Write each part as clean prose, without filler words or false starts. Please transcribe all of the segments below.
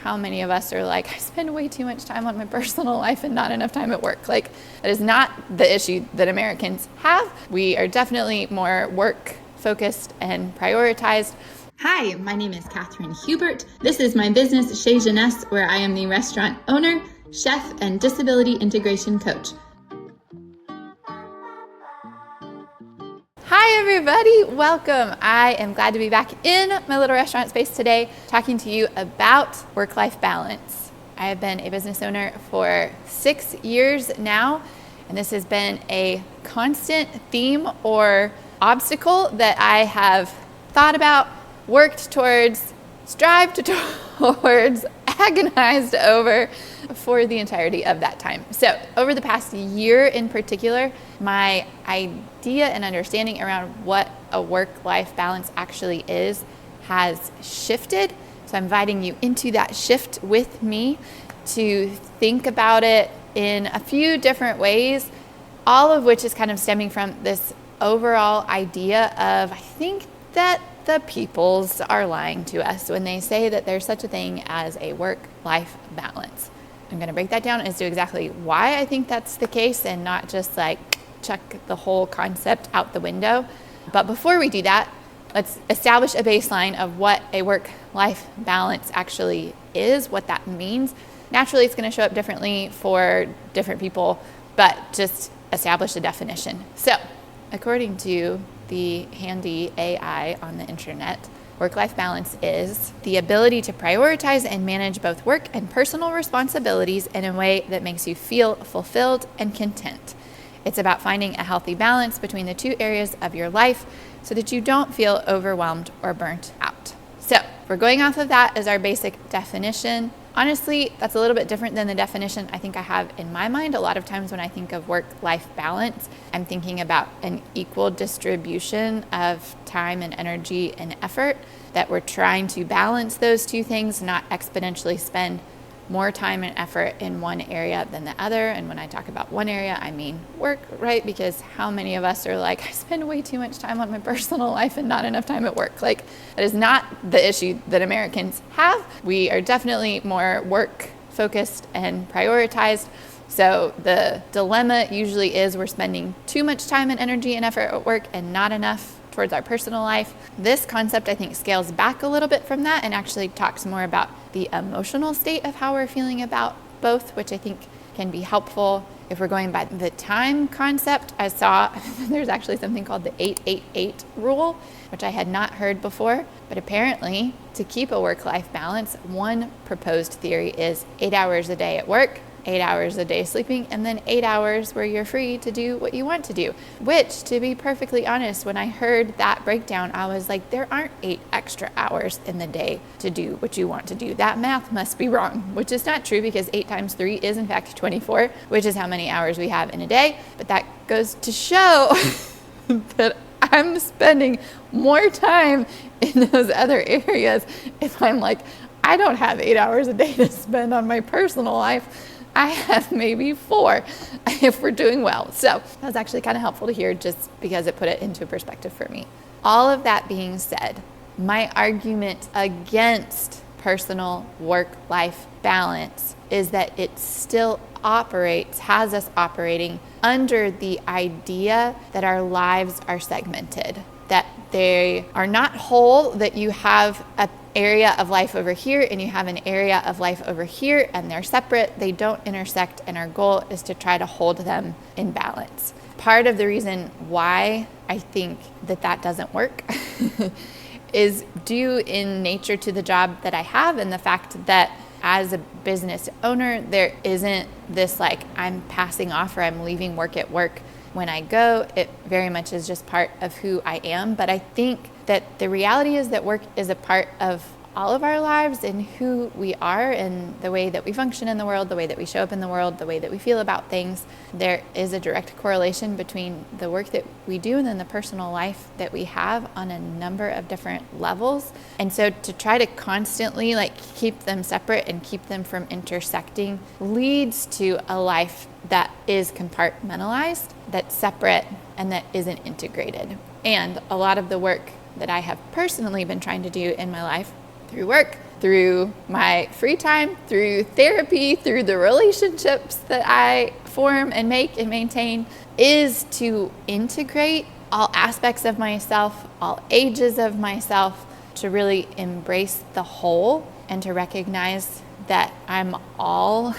how many of us are like, I spend way too much time on my personal life and not enough time at work. Like, that is not the issue that Americans have. We are definitely more work focused and prioritized. Hi, my name is Catherine Hubert. This is my business, Chez, Genèse, where I am the restaurant owner, chef, and disability integration coach. Hi everybody, welcome. I am glad to be back in my little restaurant space today talking to you about work-life balance. I have been a business owner for 6 years now, and this has been a constant theme or obstacle that I have thought about, worked towards, strived towards, agonized over for the entirety of that time. So over the past year in particular, my idea and understanding around what a work-life balance actually is has shifted. So I'm inviting you into that shift with me to think about it in a few different ways, all of which is kind of stemming from this overall idea of, I think that the peoples are lying to us when they say that there's such a thing as a work-life balance. I'm going to break that down as to exactly why I think that's the case and not just like chuck the whole concept out the window. But before we do that, let's establish a baseline of what a work-life balance actually is, what that means. Naturally, it's going to show up differently for different people, but just establish a definition. So, according to the handy AI on the internet, work-life balance is the ability to prioritize and manage both work and personal responsibilities in a way that makes you feel fulfilled and content. It's about finding a healthy balance between the two areas of your life so that you don't feel overwhelmed or burnt out. So, we're going off of that as our basic definition. Honestly, that's a little bit different than the definition I think I have in my mind. A lot of times when I think of work-life balance, I'm thinking about an equal distribution of time and energy and effort, that we're trying to balance those two things, not exponentially spend more time and effort in one area than the other. And when I talk about one area, I mean work, right? Because how many of us are like, I spend way too much time on my personal life and not enough time at work. Like, that is not the issue that Americans have. We are definitely more work focused and prioritized. So the dilemma usually is we're spending too much time and energy and effort at work and not enough towards our personal life. This concept, I think, scales back a little bit from that and actually talks more about the emotional state of how we're feeling about both, which I think can be helpful. If we're going by the time concept, I saw there's actually something called the 888 rule, which I had not heard before. But apparently, to keep a work-life balance, one proposed theory is 8 hours a day at work, 8 hours a day sleeping, and then 8 hours where you're free to do what you want to do. Which, to be perfectly honest, when I heard that breakdown, I was like, there aren't 8 extra hours in the day to do what you want to do. That math must be wrong, which is not true because 8 times 3 is in fact 24, which is how many hours we have in a day. But that goes to show that I'm spending more time in those other areas if I'm like, I don't have 8 hours a day to spend on my personal life. I have maybe 4 if we're doing well. So that was actually kind of helpful to hear just because it put it into perspective for me. All of that being said, my argument against personal work-life balance is that it still has us operating under the idea that our lives are segmented, that they are not whole, that you have an area of life over here and you have an area of life over here and they're separate, they don't intersect, and our goal is to try to hold them in balance. Part of the reason why I think that doesn't work is due in nature to the job that I have and the fact that as a business owner, there isn't this like I'm passing off or I'm leaving work at work when I go. It very much is just part of who I am. But I think that the reality is that work is a part of all of our lives and who we are and the way that we function in the world, the way that we show up in the world, the way that we feel about things. There is a direct correlation between the work that we do and then the personal life that we have on a number of different levels. And so to try to constantly keep them separate and keep them from intersecting leads to a life that is compartmentalized, that's separate, and that isn't integrated. And a lot of the work that I have personally been trying to do in my life through work, through my free time, through therapy, through the relationships that I form and make and maintain, is to integrate all aspects of myself, all ages of myself, to really embrace the whole and to recognize that I'm all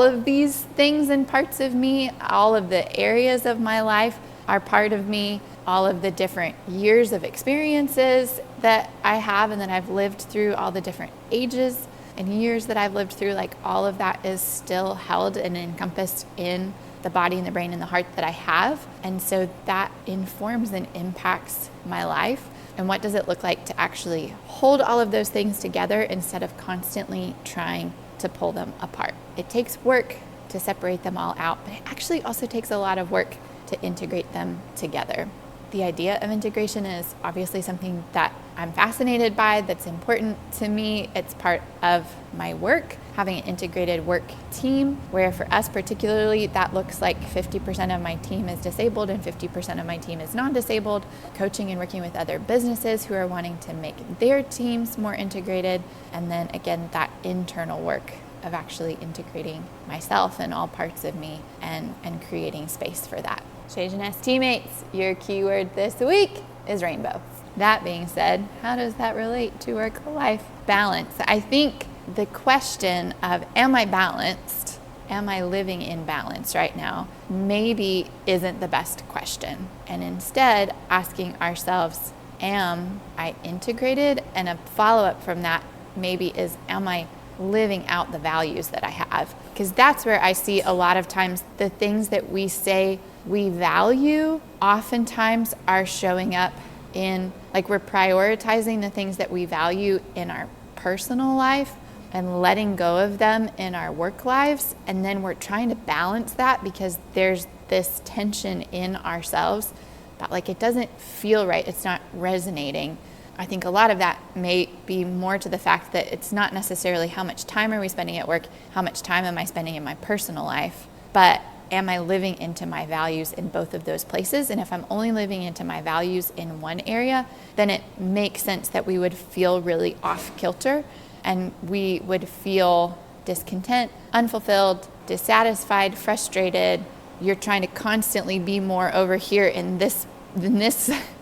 of these things and parts of me. All of the areas of my life are part of me. All of the different years of experiences that I have and that I've lived through, all the different ages and years that I've lived through, like all of that is still held and encompassed in the body and the brain and the heart that I have. And so that informs and impacts my life. And what does it look like to actually hold all of those things together instead of constantly trying to pull them apart? It takes work to separate them all out, but it actually also takes a lot of work to integrate them together. The idea of integration is obviously something that I'm fascinated by, that's important to me. It's part of my work, having an integrated work team, where for us particularly, that looks like 50% of my team is disabled and 50% of my team is non-disabled, coaching and working with other businesses who are wanting to make their teams more integrated, and then again, that internal work of actually integrating myself and all parts of me and creating space for that. Chez teammates, your keyword this week is rainbow. That being said, how does that relate to work-life balance? I think the question of, am I balanced? Am I living in balance right now? Maybe isn't the best question. And instead, asking ourselves, am I integrated? And a follow-up from that maybe is, am I living out the values that I have? Because that's where I see a lot of times the things that we say we value oftentimes are showing up in, like, we're prioritizing the things that we value in our personal life and letting go of them in our work lives. And then we're trying to balance that because there's this tension in ourselves that, like, it doesn't feel right. It's not resonating. I think a lot of that may be more to the fact that it's not necessarily how much time are we spending at work, how much time am I spending in my personal life, but am I living into my values in both of those places? And if I'm only living into my values in one area, then it makes sense that we would feel really off kilter and we would feel discontent, unfulfilled, dissatisfied, frustrated. You're trying to constantly be more over here in this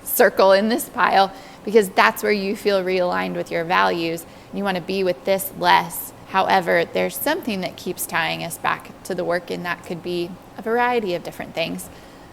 circle, in this pile, because that's where you feel realigned with your values. And you want to be with this less. However, there's something that keeps tying us back to the work, and that could be a variety of different things.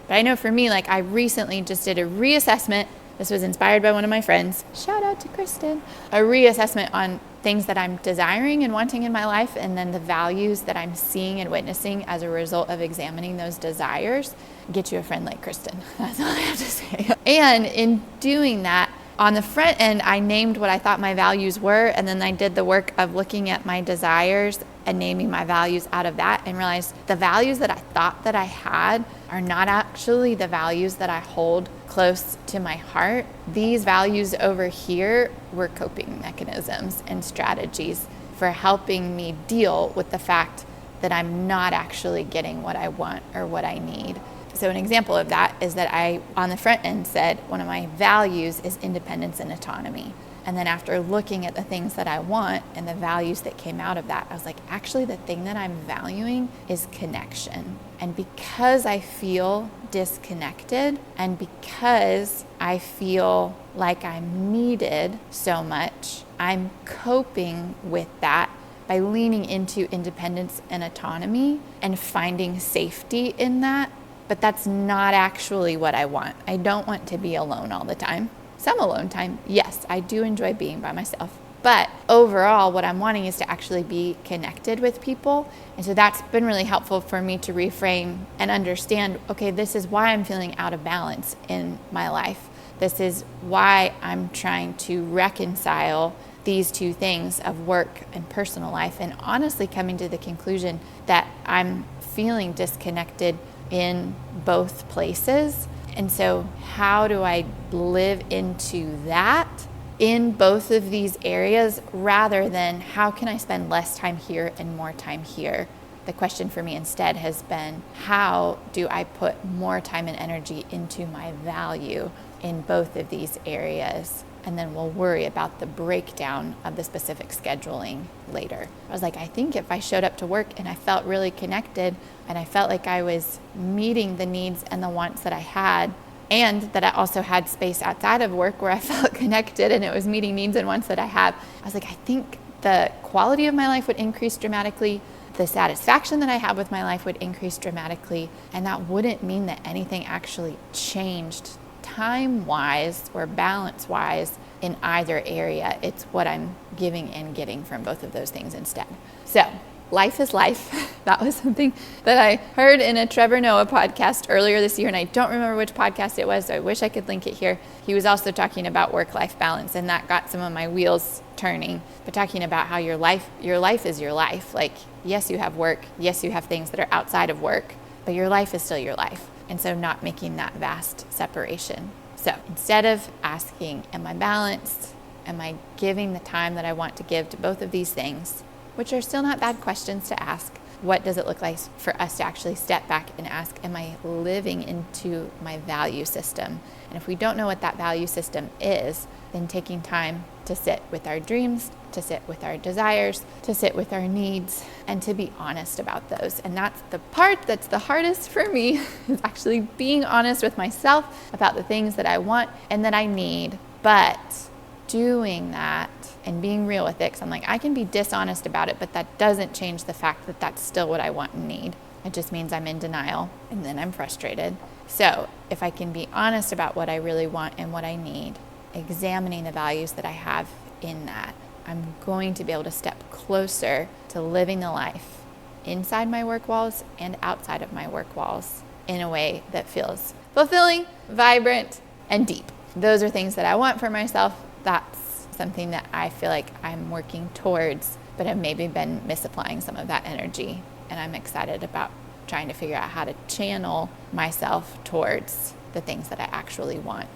But I know for me, like, I recently just did a reassessment. This was inspired by one of my friends. Shout out to Kristen. A reassessment on things that I'm desiring and wanting in my life, and then the values that I'm seeing and witnessing as a result of examining those desires. Get you a friend like Kristen. That's all I have to say. And in doing that, on the front end, I named what I thought my values were, and then I did the work of looking at my desires and naming my values out of that, and realized the values that I thought that I had are not actually the values that I hold close to my heart. These values over here were coping mechanisms and strategies for helping me deal with the fact that I'm not actually getting what I want or what I need. So an example of that is that I, on the front end, said one of my values is independence and autonomy. And then after looking at the things that I want and the values that came out of that, I was like, actually, the thing that I'm valuing is connection. And because I feel disconnected and because I feel like I'm needed so much, I'm coping with that by leaning into independence and autonomy and finding safety in that. But that's not actually what I want. I don't want to be alone all the time. Some alone time, yes, I do enjoy being by myself. But overall, what I'm wanting is to actually be connected with people. And so that's been really helpful for me to reframe and understand, okay, this is why I'm feeling out of balance in my life. This is why I'm trying to reconcile these two things of work and personal life, and honestly coming to the conclusion that I'm feeling disconnected in both places. And so how do I live into that in both of these areas, rather than how can I spend less time here and more time here? The question for me instead has been, how do I put more time and energy into my value in both of these areas? and then we'll worry about the breakdown of the specific scheduling later. I was like, I think if I showed up to work and I felt really connected and I felt like I was meeting the needs and the wants that I had, and that I also had space outside of work where I felt connected and it was meeting needs and wants that I have, I was like, I think the quality of my life would increase dramatically. The satisfaction that I have with my life would increase dramatically. And that wouldn't mean that anything actually changed time-wise or balance-wise in either area. It's what I'm giving and getting from both of those things instead. So life is life. That was something that I heard in a Trevor Noah podcast earlier this year, and I don't remember which podcast it was, so I wish I could link it here. He was also talking about work-life balance, and that got some of my wheels turning, but talking about how your life is your life. Like, yes, you have work, yes, you have things that are outside of work, but your life is still your life. And so not making that vast separation. So instead of asking, am I balanced? Am I giving the time that I want to give to both of these things, which are still not bad questions to ask? What does it look like for us to actually step back and ask, am I living into my value system? And if we don't know what that value system is, then taking time to sit with our dreams, to sit with our desires, to sit with our needs, and to be honest about those. And that's the part that's the hardest for me, is actually being honest with myself about the things that I want and that I need. But doing that and being real with it, because I'm like, I can be dishonest about it, but that doesn't change the fact that that's still what I want and need. It just means I'm in denial, and then I'm frustrated. So if I can be honest about what I really want and what I need, examining the values that I have in that, I'm going to be able to step closer to living the life inside my work walls and outside of my work walls in a way that feels fulfilling, vibrant, and deep. Those are things that I want for myself. That's something that I feel like I'm working towards, but I've maybe been misapplying some of that energy. And I'm excited about trying to figure out how to channel myself towards the things that I actually want.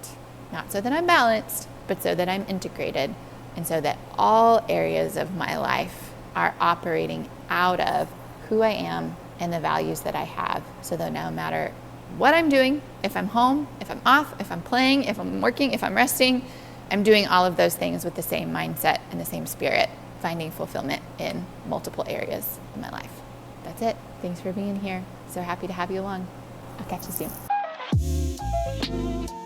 Not so that I'm balanced, but so that I'm integrated, and so that all areas of my life are operating out of who I am and the values that I have. So that no matter what I'm doing, if I'm home, if I'm off, if I'm playing, if I'm working, if I'm resting, I'm doing all of those things with the same mindset and the same spirit, finding fulfillment in multiple areas of my life. That's it. Thanks for being here. So happy to have you along. I'll catch you soon.